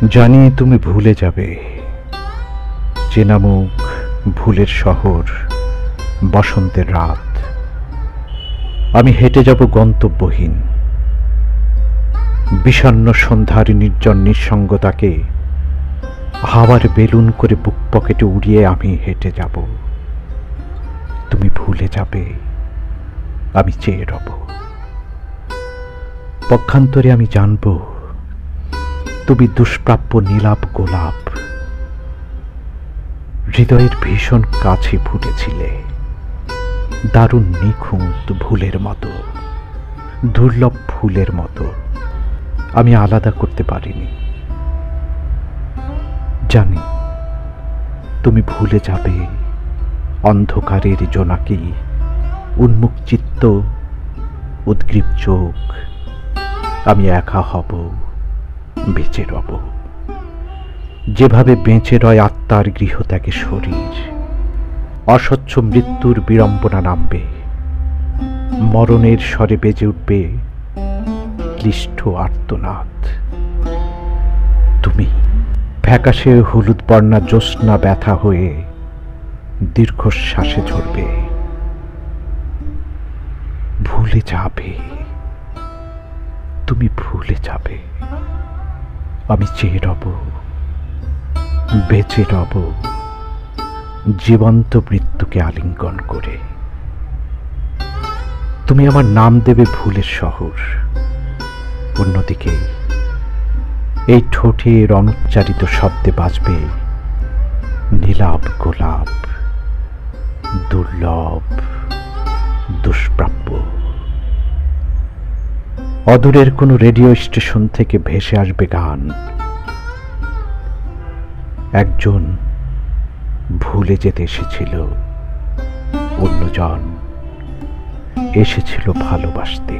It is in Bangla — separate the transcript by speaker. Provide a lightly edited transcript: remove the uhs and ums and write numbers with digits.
Speaker 1: জানি তুমি ভুলে যাবে, চেনা মুখ, ভুলের শহর, বসন্তের রাত। আমি হেঁটে যাব গন্তব্যহীন, বিষণ্ণ সন্ধ্যার নির্জন নিঃসঙ্গতাকে হাওয়ার বেলুন করে বুক পকেটে উড়িয়ে আমি হেঁটে যাব। তুমি ভুলে যাবে, আমি চেয়ে রব। পক্ষান্তরে আমি জানব তুমি দুষ্প্রাপ্য নীলাপ গোলাপ, হৃদয়ের ভীষণ কাছে ফুটেছিলে, দারুণ নিখুঁত ভুলের মতো, দুর্লভ ফুলের মতো। আমি আলাদা করতে পারিনি। জানি তুমি ভুলে যাবে অন্ধকারের জোনাকি, উন্মুখ চিত্ত, উদ্গ্রীব চোখ। আমি একা হব, বেঁচে রব, যেভাবে বেঁচে রয় আত্মার গৃহত্যাগে শরীর। অস্বচ্ছ মৃত্যুর বিড়ম্বনা নামবে, মরণের স্বরে বেজে উঠবে ক্লিষ্ট আর্তনাদ। তুমি ফ্যাকাশে হলুদ বর্ণা জ্যোৎস্না ব্যথা হয়ে দীর্ঘশ্বাসে ঝরবে। ভুলে যাবে, তুমি ভুলে যাবে, আমি চেয়ে রব, বেঁচে রব, জীবন্ত মৃত্যুকে আলিঙ্গন করে। তুমি আমার নাম দেবে ভুলের শহর, অন্যদিকে এই ঠোঁটের অনুচ্চারিত শব্দে বাজবে নীলাভ গোলাপ, দুর্লভ, দুষ্প্রাপ্য। অদূরের কোনো রেডিও স্টেশন থেকে ভেসে আসবে গান। একজন ভুলে যেতে এসেছিল, অন্যজন এসেছিল ভালোবাসতে।